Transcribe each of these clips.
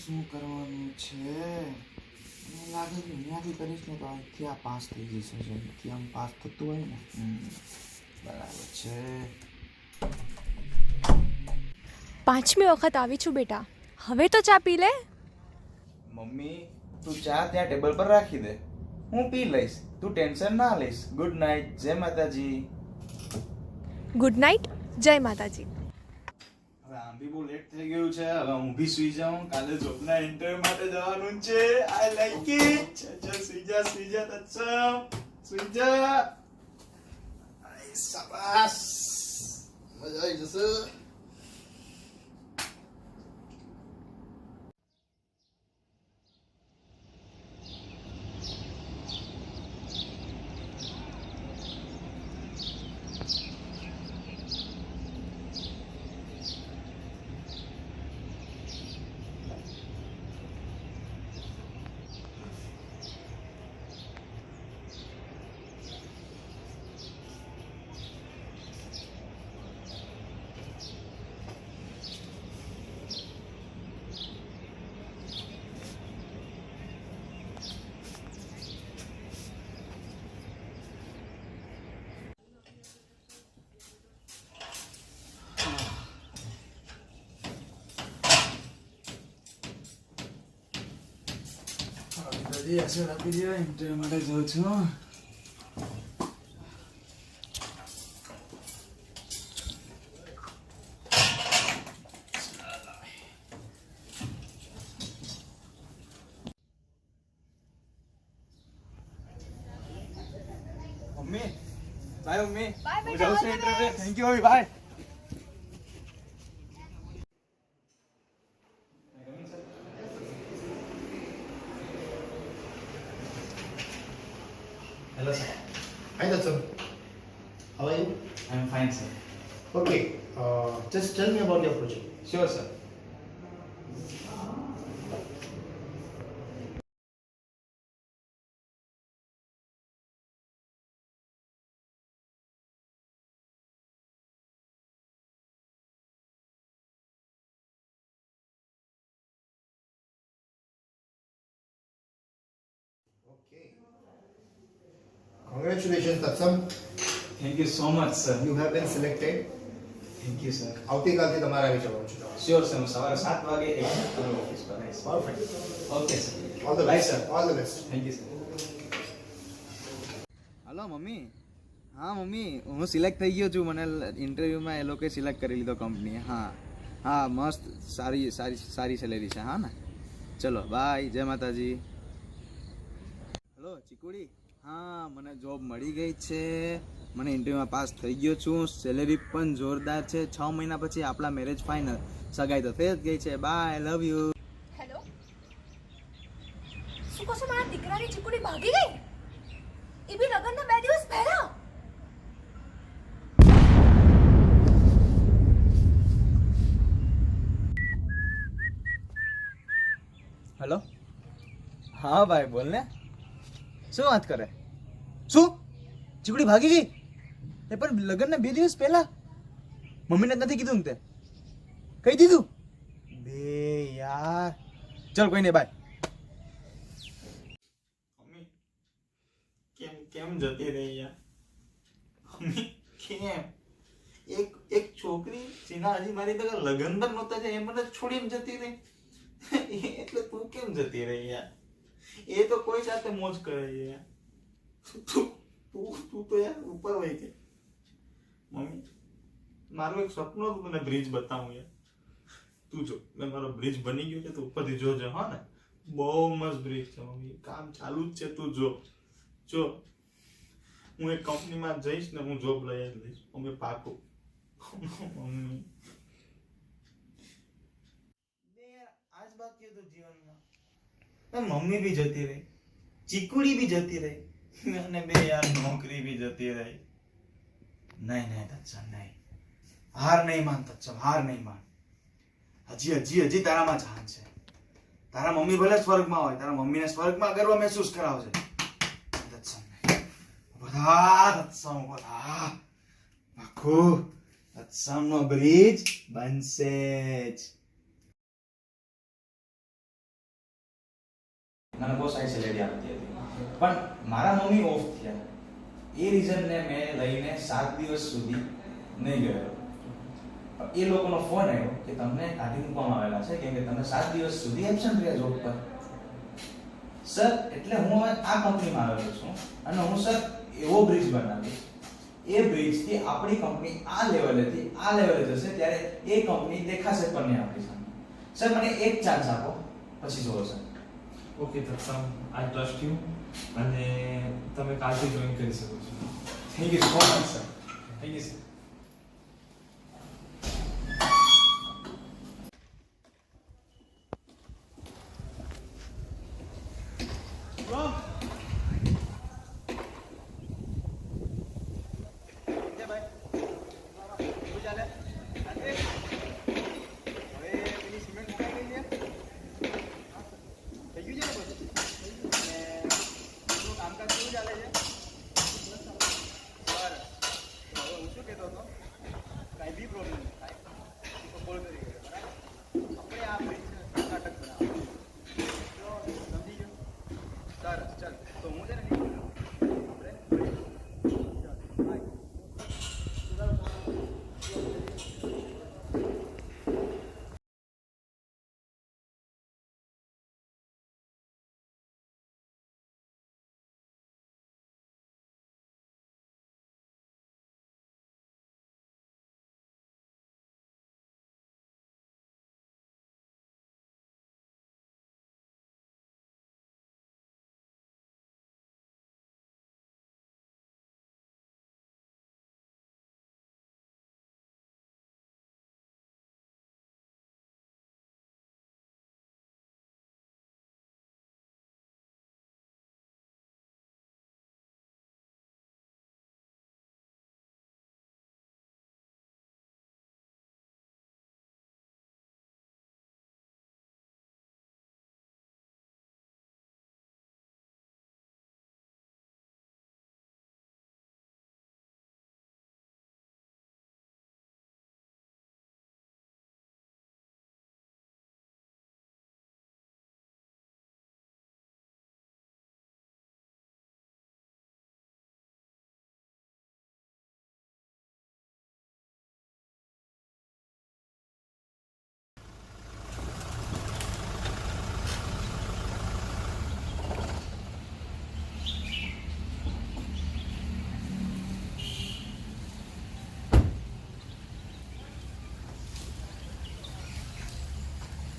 શું કરવાનું છે? મને લાગે છે અહીંયાથી કરીશ ને તો અહીંથી આ પાસ થઈ જશે. જો અહીંથી આમ પાસ થતું હોય ને બરાબર છે. 5મી વખત આવી છું બેટા, હવે તો ચા પી લે. મમ્મી તું ચા ત્યાં ટેબલ પર રાખી દે, હું પી લઈશ, તું ટેન્શન ના લઈશ. ગુડ નાઇટ, જય માતાજી. ગુડ નાઇટ, જય માતાજી. હવે આમ બી બહુ લેટ થઈ ગયું છે, હવે હું બી સુઈ જાઉં. કાલે જોબના ઇન્ટરવ્યુ માટે જવાનું છે. I like it. ચલ સુઈ જા તત્સમ, સુઈ જા. આઈ શાબાશ, મજા આવી જશે. દાદી આશીર્વાદ આપી દો, ઇન્ટરવ્યુ માટે જાઉં છું. Mummy by. મમ્મી હું જાઉં છું ઇન્ટરવ્યુ. થેન્ક યુ મમ્મી, bye. Hello sir. Hi, Datsum. How are you? I am fine sir. Okay, just tell me about your project. Sure sir. Okay. Congratulations, Datsum. Thank you so much sir. You have been selected. Thank you sir. આવતીકાલથી તમારે આવી જવાનું છે. Sure sir. હું સવારે 7 વાગે office પર આવીશ. Perfect. Okay sir. All the Bye best. sir. All the best. Thank you sir. Hello mummy. હા મમ્મી, હું સિલેક્ટ થઈ ગયો છું. મને ઇન્ટરવ્યુમાં એ લોકોએ સિલેક્ટ કરી લીધો કંપનીએ. હા હા, મસ્ત સારી સેલેરી છે. હા ને, ચલો બાય, જય માતાજી. હલો ચીકુડી, હા મને જોબ મળી ગઈ છે. મને ઇન્ટરવ્યુમાં પાસ થઈ ગયો છું. સેલેરી પણ જોરદાર છે. 6 મહિના પછી આપણા મેરેજ ફાઇનલ. સગાઈ તો થઈ જ ગઈ છે. By, love you. હેલો, શું કહો છો? મારા દીકરાની ચીકુડી ભાગી ગઈ, એ બી લગ્નના 2 દિવસ પહેલા. હેલો, હા ભાઈ બોલ ને. શું વાત કરે? શું ચીકડી ભાગી ગઈ? એ પણ લગ્નના 2 દિવસ પહેલા. મમ્મીને નથી કીધું ને તે? કહી દીધું બે યાર. ચલ કોઈ નહીં, બાય. મમ્મી કેમ જતી રહી યાર? મમ્મી કેમ? એક છોકરી જેના હજી મારી ભેગા લગ્ન પણ નહોતા છે, એ મને છોડીને જતી રહી. એટલે તું કેમ જતી રહી યાર? એ તો કોઈ સાથે મોજ કરે છે યાર. તું તો યાર ઉપર હોય કે. મમ્મી મારું એક સપનું હતું તને બ્રિજ બતાવું યાર. તું જો, મારો બ્રિજ બની ગયો છે, તો ઉપરથી જોજે. હા ને, બહુ મસ્ત બ્રિજ છે મમ્મી. કામ ચાલુ જ છે, તું જો. હું એક કંપનીમાં જઈશ ને, હું જોબ લઈ જ લઈશ મમ્મી, પાકું. મમ્મી આજ બાકી હતું જીવનમાં. મમ્મી બી જતી રહી, ચીકુડી બી જતી રહી, અને બે યાર નોકરી બી જતી રહી. નહીં તત્સમ, નહીં. હાર નહીં માન તત્સમ, હાર નહીં માન. હજી તારામાં જાન છે. તારા મમ્મી ભલે સ્વર્ગમાં હોય, તારા મમ્મીને સ્વર્ગમાં ગર્વ મહેસૂસ કરાવશે. તત્સમ બધા આખું તત્સમનો બ્રિજ બનશે જ. મને બહુ સારી સેલેરી આપતી હતી, પણ મારા મમ્મી ઓફ થયા. એ રીઝનને મેં લઈને 7 દિવસ સુધી નહીં ગયો. એ લોકોનો ફોન આવ્યો કે તમને કાઢી મૂકવામાં આવેલા છે કેમ કે તમે 7 દિવસ સુધી એબસન્ટ રહ્યા જોબ પર. સર એટલે હું હવે આ કંપનીમાં આવેલો છું અને હું સર એવો બ્રિજ બનાવીશ, એ બ્રિજથી આપણી કંપની આ લેવલેથી આ લેવલે જશે ત્યારે એ કંપની દેખાશે પણ નહીં આપણી સામે. સર મને એક ચાન્સ આપો, પછી જોવો sir. Okay Tatsam, I trust you અને તમે કાલથી જોઈન કરી શકો છો. Thank you so much sir. Thank you sir.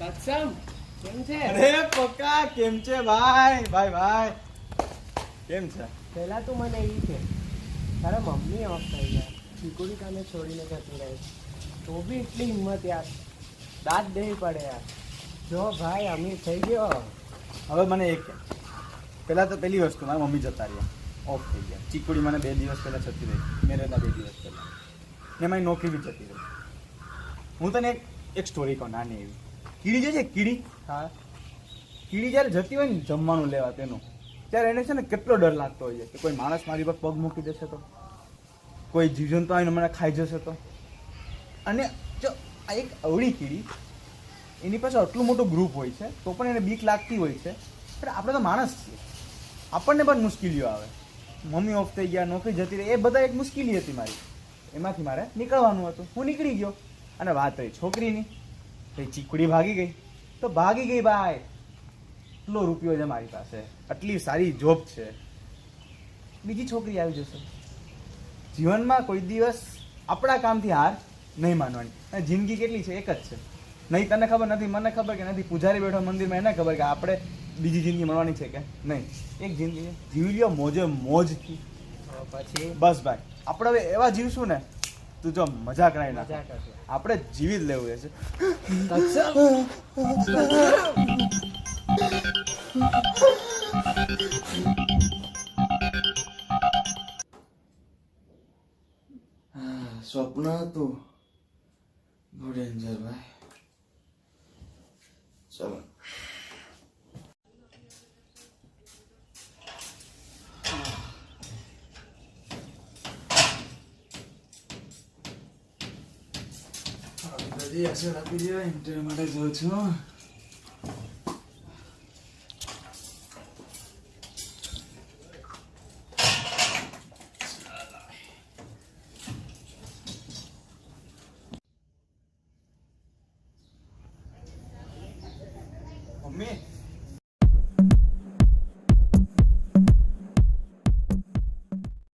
Tatsam કેમ છે? અરે પક્કા કેમ છે ભાઈ? ભાઈ કેમ છે? પહેલા તું મને એવી છે તારા મમ્મી ઓફ થઈ ગયા, ચીકુડી તને છોડીને જતી રહી, તો બી એટલી હિંમત યાર, દાંત દેવી પડે યાર. જો ભાઈ અમીર થઈ ગયો. હવે મને એક કે પહેલા તો પહેલી વસ્તુ મારા મમ્મી જતા રહ્યા, ઓફ થઈ ગયા. ચીકુડી મને 2 દિવસ પહેલા જતી રહી, મેરેજના 2 દિવસ પહેલા, ને મારી નોકરી બી જતી રહી. હું તને એક સ્ટોરી કહું નાની એવી. કીડી જે છે કીડી, હા, કીડી જ્યારે જતી હોય ને જમવાનું લેવા તેનું, ત્યારે એને છે ને કેટલો ડર લાગતો હોય છે કે કોઈ માણસ મારી પર પગ મૂકી દેશે તો, કોઈ જીવજંતુ આવીને મને ખાઈ જશે તો. અને જો આ એક અવળી કીડી, એની પાસે આટલું મોટું ગ્રુપ હોય છે તો પણ એને બીક લાગતી હોય છે. પણ આપણે તો માણસ છીએ, આપણને પણ મુશ્કેલીઓ આવે. મમ્મી ઓફ થઈ ગયા, નોકરી જતી રહી, એ બધા એક મુશ્કેલી હતી મારી, એમાંથી મારે નીકળવાનું હતું. હું નીકળી ગયો. અને વાત રહી છોકરીની, તો ચીકુડી ભાગી ગઈ તો ભાગી ગઈ ભાઈ. એટલો રૂપિયો છે મારી પાસે, આટલી સારી જોબ છે, બીજી છોકરી આવી જશે. જીવનમાં કોઈ દિવસ આપણા કામથી હાર નહીં માનવાની. અને જિંદગી કેટલી છે? એક જ છે. નહીં તને ખબર, નથી મને ખબર, કે નથી પૂજારી બેઠો મંદિરમાં એને ખબર કે આપણે બીજી જિંદગી મળવાની છે કે નહીં. એક જિંદગી છે, જીવી લ્યો મોજે મોજથી. પછી બસ ભાઈ આપણે હવે એવા જીવશું ને, તું જો મજા કરાવી નાખ. મજા કરશે. આપણે જીવી જ લેવું છે. સ્વપ્ન હતું, બહુ ડેન્જર ભાઈ. ચલો બધી અસર આપી દેવાય. ઇન્ટરવ્યુ માટે જાઉં છું.